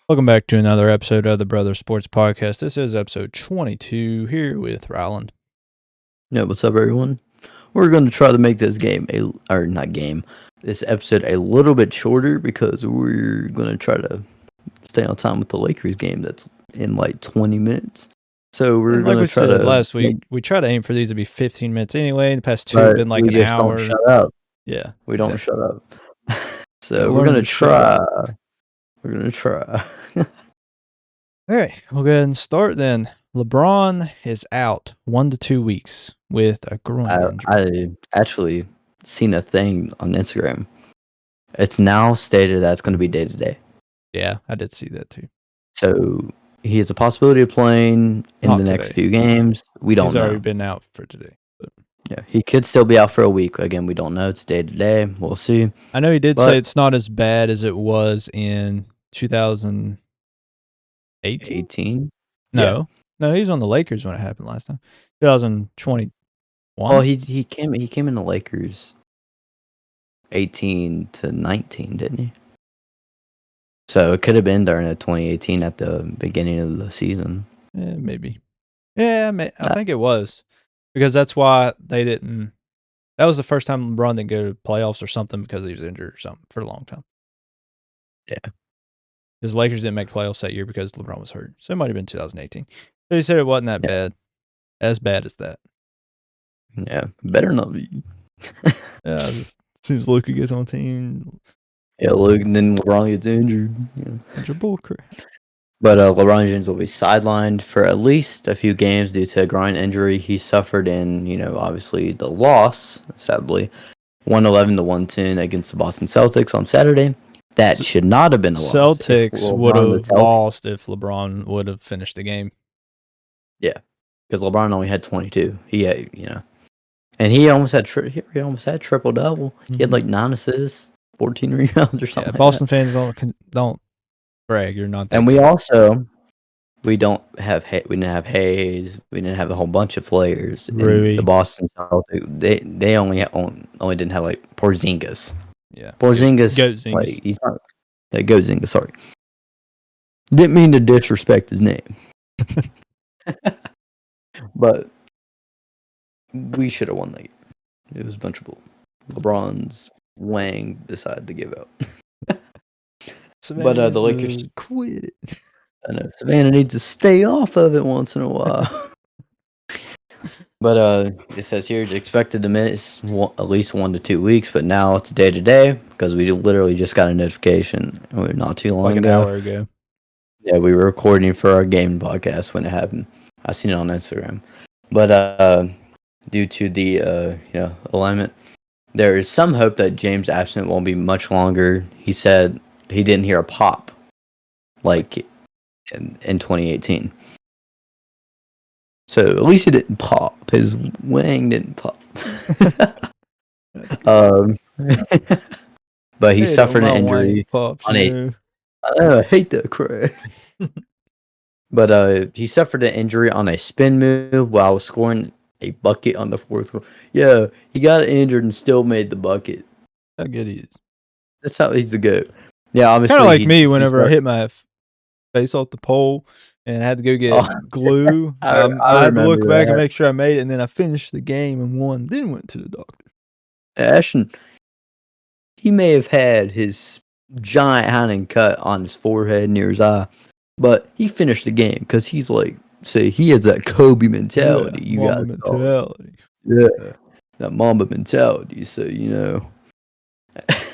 Welcome back to another episode of the Brother Sports Podcast. This is episode 22 here with Ryland. Yeah, what's up, everyone? We're going to try to make this this episode a little bit shorter because we're going to try to stay on time with the Lakers game that's in like 20 minutes. So we're going to try to last week, we try to aim for these to be 15 minutes anyway. The past two have been like an hour. Don't shut up. Yeah, we don't shut up. So we're going to try. We're going to try. All right, we'll go ahead and start then. LeBron is out 1 to 2 weeks with a groin injury. I actually seen a thing on Instagram. It's now stated that it's going to be day to day. Yeah, I did see that too. So he has a possibility of playing in the next few games. We don't know. He's already been out for today. But. Yeah, he could still be out for a week. Again, we don't know. It's day to day. We'll see. I know he did say it's not as bad as it was in 2018. 18? No. No, he was on the Lakers when it happened last time. 2021. Well, he came in the Lakers 18 to 19, didn't he? So it could have been during 2018 at the beginning of the season. Yeah, maybe. Yeah, I think it was. Because that's why they didn't. That was the first time LeBron didn't go to playoffs or something because he was injured or something for a long time. Yeah. Because Lakers didn't make playoffs that year because LeBron was hurt. So it might have been 2018. So he said it wasn't that bad. As bad as that. Yeah, better not be. Yeah, as soon as Luka gets on the team. Yeah, Luke, and then LeBron gets injured. Yeah. That's your bullcrap. But LeBron James will be sidelined for at least a few games due to a groin injury he suffered in, obviously the loss, sadly, 111 to 110 against the Boston Celtics on Saturday. That should not have been a loss. Celtics would have lost if LeBron would have finished the game. Yeah, because LeBron only had 22. He had, and he almost had triple double. Mm-hmm. He had like 9 assists, 14 rebounds or something. Yeah, Boston fans don't brag. You're not. And we didn't have Hayes. We didn't have a whole bunch of players. The Boston Celtics, they only didn't have like Porzingis. Yeah, Porzingis. Like, he's not. Yeah, Gozinga. Sorry, didn't mean to disrespect his name. But we should have won that game. It was a bunch of bull. LeBron's Wang decided to give out. But the Lakers quit it. I know Savannah needs to stay off of it once in a while. But it says here it's expected to miss at least 1 to 2 weeks, but now it's day to day because we literally just got a notification not too long ago. Like an hour ago. Yeah, we were recording for our game podcast when it happened. I seen it on Instagram. But due to the alignment, there is some hope that James' absence won't be much longer. He said he didn't hear a pop like in 2018. So at least it didn't pop. His wang didn't pop. But he suffered an injury I hate that crap. But he suffered an injury on a spin move while scoring a bucket on the fourth quarter. Yeah, he got injured and still made the bucket. How good he is. That's how he's the GOAT. Yeah, obviously. Kind of like me whenever I hit my face off the pole and I had to go get glue. I had to look back and make sure I made it, and then I finished the game and won, then went to the doctor. Ashton, he may have had his giant Hannon cut on his forehead near his eye, but he finished the game because he's like, say, he has that Kobe mentality. Yeah, Mamba mentality. Yeah, that Mamba mentality. So,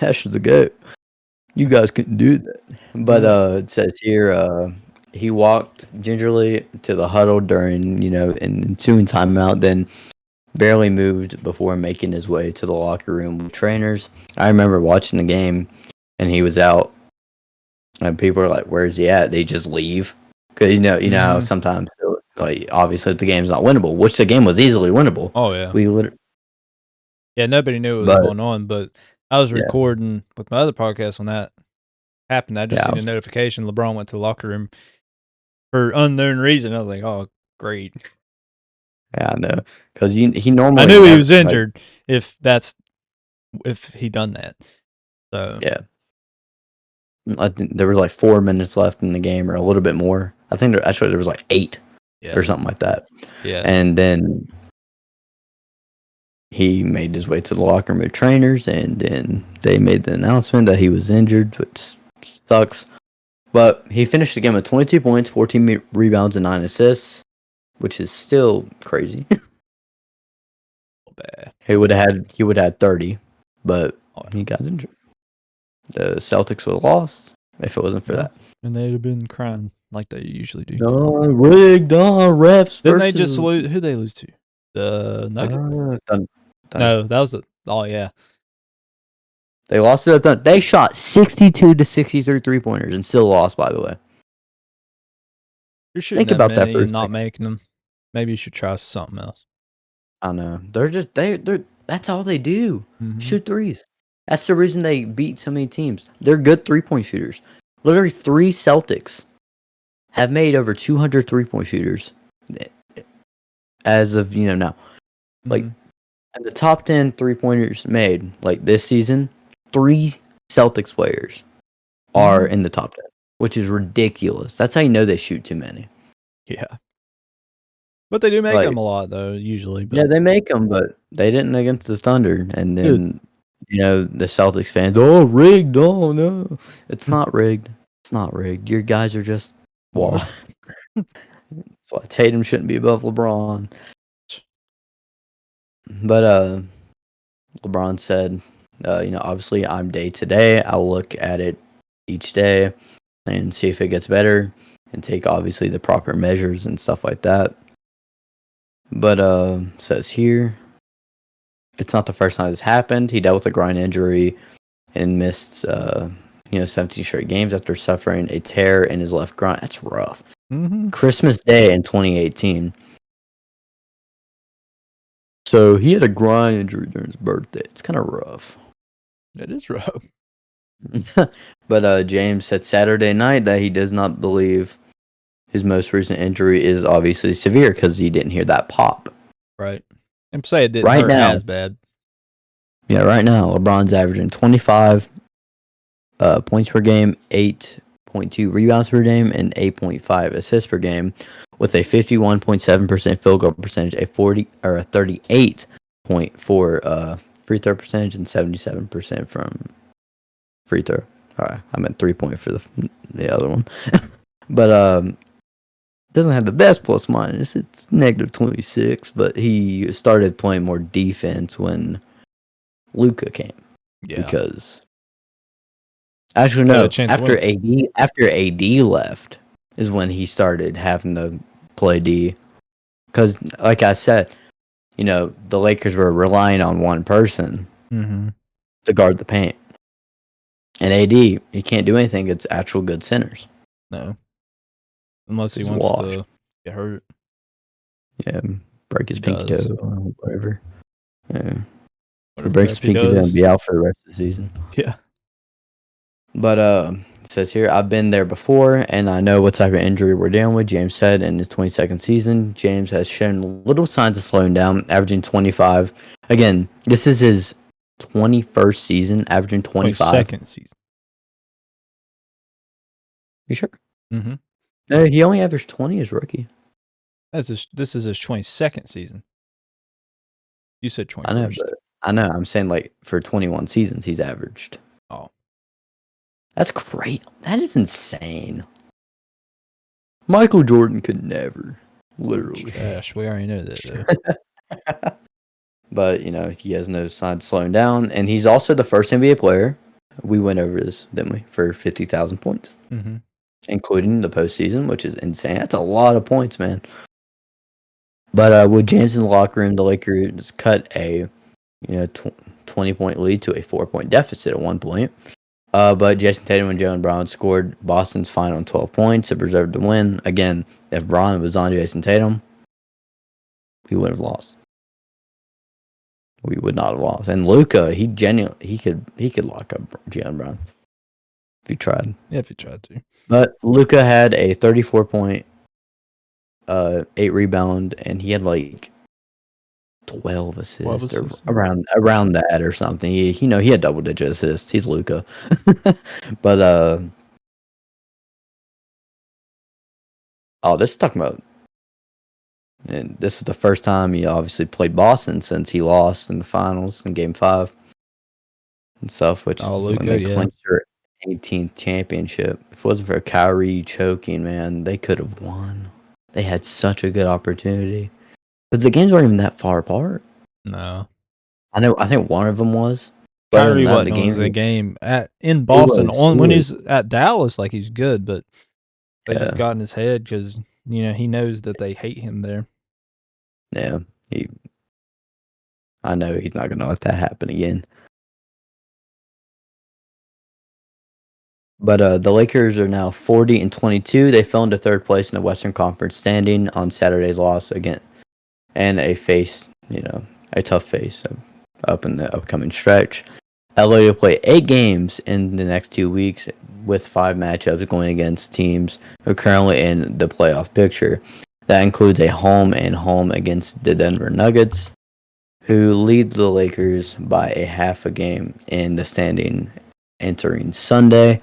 Ashton's a GOAT. You guys couldn't do that. But it says here, he walked gingerly to the huddle during, in ensuing timeout, then barely moved before making his way to the locker room with trainers. I remember watching the game, and he was out, and people are like, "Where's he at?" They just leave because how sometimes, like, obviously, if the game's not winnable, which the game was easily winnable. Oh yeah, nobody knew what was going on, but I was recording with my other podcast when that happened. I just seen a notification. LeBron went to the locker room for unknown reason. I was like, "Oh, great." Yeah, I know, because he normally. I knew he was injured. If he done that, so yeah. I think there were like 4 minutes left in the game, or a little bit more. I think there was like 8 or something like that. Yeah. And then he made his way to the locker room with trainers, and then they made the announcement that he was injured, which sucks. But he finished the game with 22 points, 14 rebounds, and 9 assists, which is still crazy. He would have had 30, but he got injured. The Celtics would have lost if it wasn't for that. And they'd have been crying like they usually do. Rigged, refs. Didn't they just lose? Who'd they lose to? The Nuggets? No, that was yeah. They lost to the They shot 62 to 63 3-pointers and still lost, by the way. You're shooting Think about that and not making them. Maybe you should try something else. I know. They're that's all they do. Shoot threes. That's the reason they beat so many teams. They're good 3-point shooters. Literally 3 Celtics have made over 200 3-point shooters as of, now. Like, in the top 10 3-pointers made, like, this season, 3 Celtics players are in the top 10, which is ridiculous. That's how you know they shoot too many. Yeah. But they do make them a lot, though, usually. But. Yeah, they make them, but they didn't against the Thunder. And then, the Celtics fans, rigged. Oh, no. It's not rigged. It's not rigged. Your guys are just washed. That's why Tatum shouldn't be above LeBron. But LeBron said, obviously I'm day to day. I'll look at it each day and see if it gets better and take, obviously, the proper measures and stuff like that. But says here, it's not the first time this happened. He dealt with a groin injury and missed 17 straight games after suffering a tear in his left groin. That's rough. Christmas Day in 2018. So he had a groin injury during his birthday. It's kind of rough. It is rough. But James said Saturday night that he does not believe his most recent injury is obviously severe because he didn't hear that pop. Right. I'm saying it didn't hurt as bad. Yeah, right now LeBron's averaging 25 points per game, 8.2 rebounds per game, and 8.5 assists per game, with a 51.7% field goal percentage, a 38.4 free throw percentage, and 77% from free throw. All right, I meant 3-point for the other one, but doesn't have the best plus minus. It's -26, but he started playing more defense when Luka came. Yeah, because. Actually, no. After AD left is when he started having to play D. Because, like I said, the Lakers were relying on one person to guard the paint. And AD, he can't do anything against actual good centers. No. Unless he wants to get hurt. Yeah, break his pinky toe or whatever. Yeah. If he breaks his pinky, he's going to be out for the rest of the season. Yeah. But it says here, I've been there before, and I know what type of injury we're dealing with, James said. In his 22nd season, James has shown little signs of slowing down, averaging 25. Again, this is his 21st season, averaging 25. 22nd season. You sure? Mm-hmm. No, he only averaged 20 as rookie. This is his 22nd season. You said 21st. I know. I'm saying, like, for 21 seasons, he's averaged. Oh. That's great. That is insane. Michael Jordan could never. Literally. Trash. We already know that, though. But, he has no sign of slowing down. And he's also the first NBA player. We went over this, didn't we? For 50,000 points. Mm-hmm. Including the postseason, which is insane. That's a lot of points, man. But with James in the locker room, the Lakers cut a 20-point lead to a 4-point deficit at one point. But Jason Tatum and Jaylen Brown scored Boston's final 12 points to preserve the win. Again, if Brown was on Jason Tatum, we would have lost. We would not have lost. And Luka, he could lock up Jaylen Brown if he tried. Yeah, if he tried to. But Luka had a 34-point, 8 rebound, and he had like 12 assists, 12 assists. or around that or something. He had double-digit assists. He's Luka. But this is talking about, and this was the first time he obviously played Boston since he lost in the finals in Game 5 and stuff, which Luka, when they clinched their 18th championship. If it wasn't for Kyrie choking, man, they could have won. They had such a good opportunity. But the games weren't even that far apart. No. I think one of them was. Kyrie wasn't on the game in Boston. When he's at Dallas, like, he's good, but they just got in his head because, he knows that they hate him there. Yeah. I know he's not going to let that happen again. But the Lakers are now 40-22. They fell into third place in the Western Conference standing on Saturday's loss again, and a tough face up in the upcoming stretch. LA will play 8 games in the next 2 weeks, with 5 matchups going against teams who are currently in the playoff picture. That includes a home and home against the Denver Nuggets, who lead the Lakers by a half a game in the standing entering Sunday.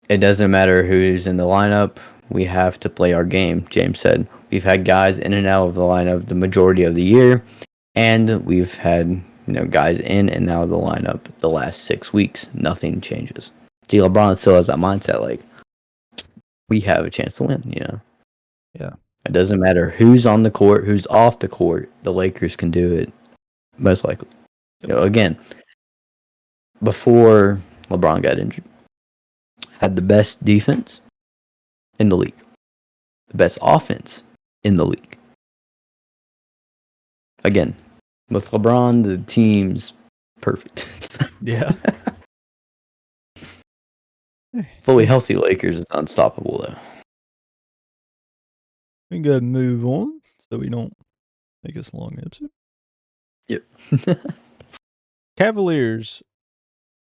It doesn't matter who's in the lineup. We have to play our game, James said. We've had guys in and out of the lineup the majority of the year, and we've had guys in and out of the lineup the last 6 weeks. Nothing changes. See, LeBron still has that mindset, like, we have a chance to win, Yeah. It doesn't matter who's on the court, who's off the court. The Lakers can do it, most likely. Again, before LeBron got injured, had the best defense in the league, the best offense in the league. Again, with LeBron, the team's perfect. Yeah. Fully healthy Lakers is unstoppable, though. We can go ahead and move on so we don't make this a long episode. Yep. Cavaliers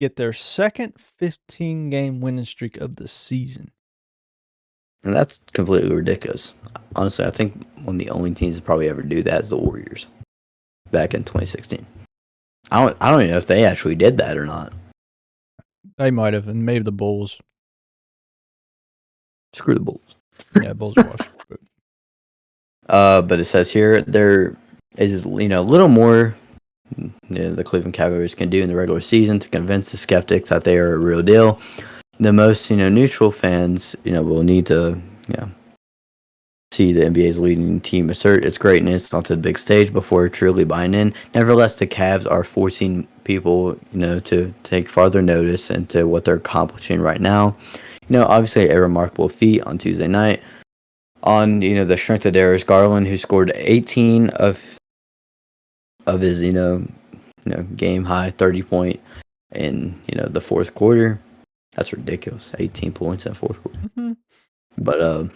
get their second 15-game winning streak of the season. And that's completely ridiculous. Honestly, I think one of the only teams to probably ever do that is the Warriors back in 2016. I don't even know if they actually did that or not. They might have, and maybe the Bulls. Screw the Bulls. Yeah, Bulls washed. But it says here there is a little more the Cleveland Cavaliers can do in the regular season to convince the skeptics that they are a real deal. The most neutral fans will need to see the NBA's leading team assert its greatness onto the big stage before truly buying in. Nevertheless, the Cavs are forcing people to take farther notice into what they're accomplishing right now. Obviously a remarkable feat on Tuesday night on the strength of Darius Garland, who scored 18 of his game high 30-point in the fourth quarter. That's ridiculous. 18 points in the fourth quarter. Mm-hmm. But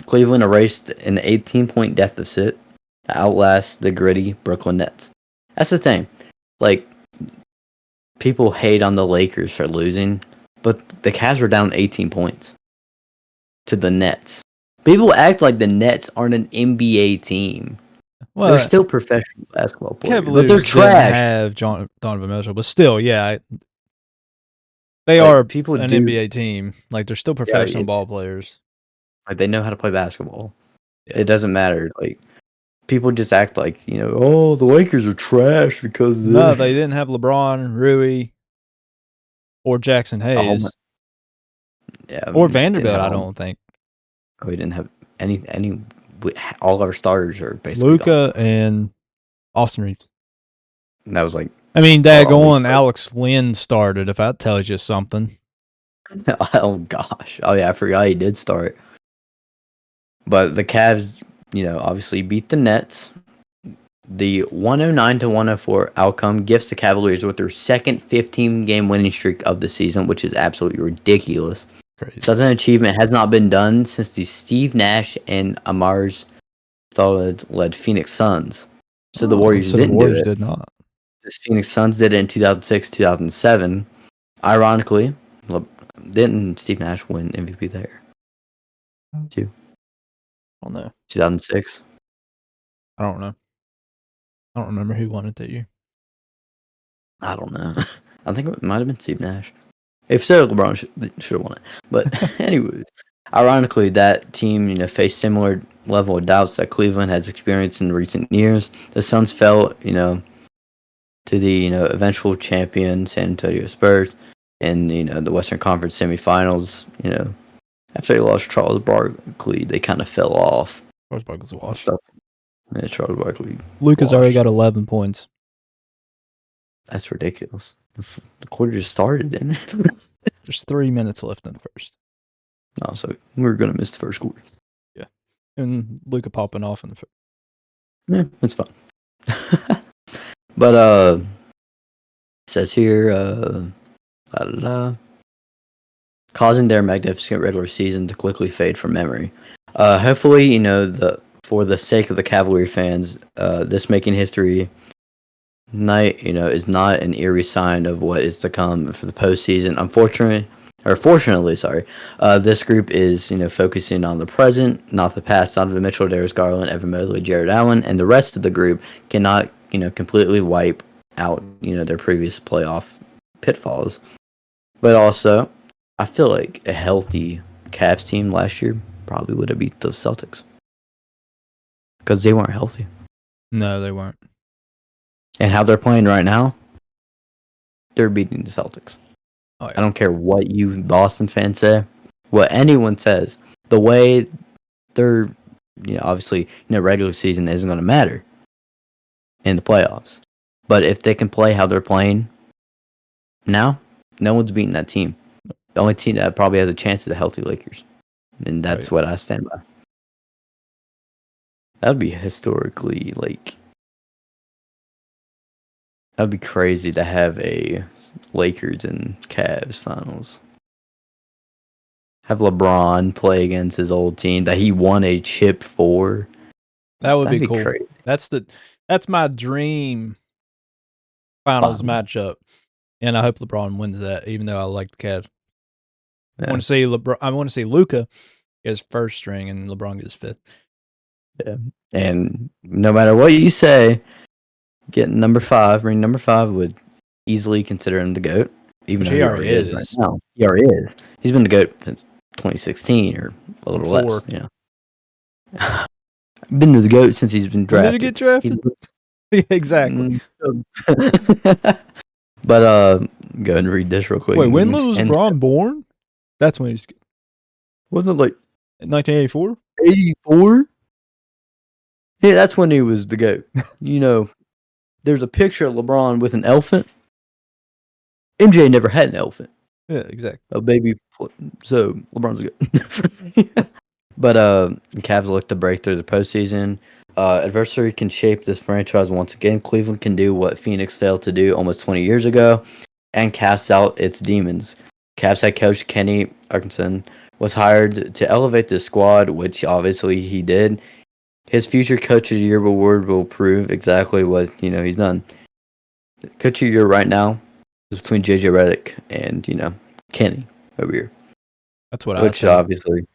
Cleveland erased an 18-point deficit to outlast the gritty Brooklyn Nets. That's the thing. Like, people hate on the Lakers for losing, but the Cavs were down 18 points to the Nets. People act like the Nets aren't an NBA team. Well, they're still professional basketball players, but they're trash. Have Donovan Mitchell, but still, yeah, they are an NBA team. Like, they're still professional ball players. Like, they know how to play basketball. Yeah. It doesn't matter. Like, people just act like the Lakers are trash because no, they didn't have LeBron, Rui, or Jackson Hayes. Or Vanderbilt. I don't think. Oh, we didn't have any. All of our starters are basically Luka and Austin Reeves. And that was like. I mean, daggone, Alex Lynn started. If that tells you something. Oh gosh! Oh yeah, I forgot he did start. But the Cavs, obviously beat the Nets. The 109-104 outcome gifts the Cavaliers with their second 15-game winning streak of the season, which is absolutely ridiculous. Crazy. Such an achievement has not been done since the Steve Nash and Amar's led Phoenix Suns. So the Warriors didn't do it. Did not. The Phoenix Suns did it in 2006, 2007. Ironically, didn't Steve Nash win MVP there? Too. I don't know. 2006. I don't know. I don't remember who won it that year. I don't know. I think it might have been Steve Nash. If so, LeBron should have won it. But anyways, ironically, that team, faced similar level of doubts that Cleveland has experienced in recent years. The Suns fell, to the eventual champion San Antonio Spurs in the Western Conference semifinals. After they lost Charles Barkley, they kind of fell off. Charles Barkley's washed. Yeah, Charles Barkley. Luka's already got 11 points. That's ridiculous. The quarter just started, didn't it? There's 3 minutes left in the first. Oh, so we're gonna miss the first quarter. Yeah, and Luka popping off in the first. Yeah, it's fun. But it says here, causing their magnificent regular season to quickly fade from memory. Hopefully, for the sake of the Cavalier fans, this making history night, is not an eerie sign of what is to come for the postseason. Fortunately, this group is, focusing on the present, not the past. Donovan Mitchell, Darius Garland, Evan Mobley, Jared Allen, and the rest of the group cannot, completely wipe out, their previous playoff pitfalls. But also, I feel like a healthy Cavs team last year probably would have beat the Celtics because they weren't healthy. No, they weren't. And how they're playing right now, they're beating the Celtics. Oh, yeah. I don't care what you Boston fans say, what anyone says. The way they're, obviously, regular season isn't going to matter in the playoffs. But if they can play how they're playing now, no one's beating that team. The only team that probably has a chance is the healthy Lakers. And that's what I stand by. That would be historically, that'd be crazy to have a Lakers and Cavs finals. Have LeBron play against his old team that he won a chip for. That would be cool. Crazy. That's my dream finals matchup. And I hope LeBron wins that, even though I like the Cavs. Yeah. I want to see Luka get his first string and LeBron get his fifth. Yeah. And no matter what you say, getting ring number 5 would easily consider him the GOAT. Even though he already is right now. He already is. He's been the GOAT since 2016 or a little less. Been the GOAT since he's been drafted. Did he get drafted? Exactly. But go ahead and read this real quick. Wait, when was LeBron born? That's when he's. Wasn't it like 1984? 84? Yeah, that's when he was the GOAT. There's a picture of LeBron with an elephant. MJ never had an elephant. Yeah, exactly. A baby. So LeBron's good. But the Cavs look to break through the postseason. Adversity can shape this franchise once again. Cleveland can do what Phoenix failed to do almost 20 years ago and cast out its demons. Cavs head coach Kenny Atkinson was hired to elevate the squad, which obviously he did. His future Coach of the Year award will prove exactly what he's done. Coach of the Year right now is between JJ Redick and Kenny over here. That's what which obviously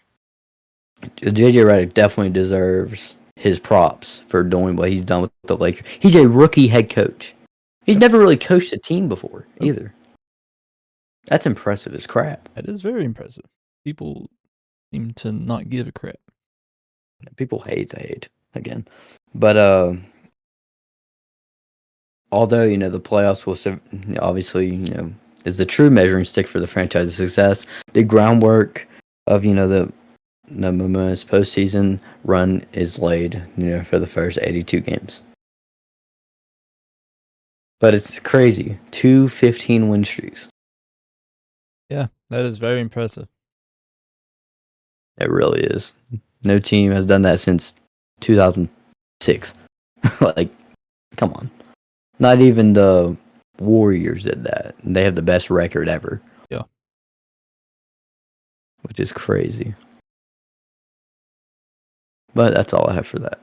JJ Redick definitely deserves his props for doing what he's done with the Lakers. He's a rookie head coach. He's never really coached a team before either. That's impressive as crap. That is very impressive. People seem to not give a crap. People hate again. But although the playoffs will obviously is the true measuring stick for the franchise's success, the groundwork of the momentous postseason run is laid for the first 82 games. But it's crazy. 2 15-win streaks. Yeah, that is very impressive. It really is. No team has done that since 2006. Come on. Not even the Warriors did that. They have the best record ever. Yeah. Which is crazy. But that's all I have for that.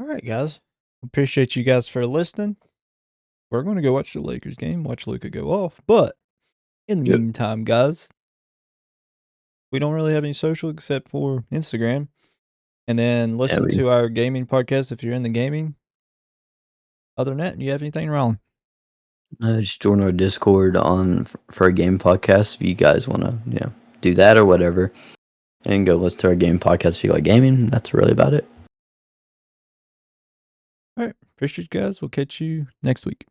All right, guys. Appreciate you guys for listening. We're going to go watch the Lakers game, watch Luka go off. But in the meantime, guys, we don't really have any social except for Instagram. And then listen to our gaming podcast if you're in the gaming. other than that, you have anything wrong? Just join our Discord for a game podcast if you guys want to, do that or whatever, and go listen to our game podcast if you like gaming. That's really about it. All right, appreciate you guys. We'll catch you next week.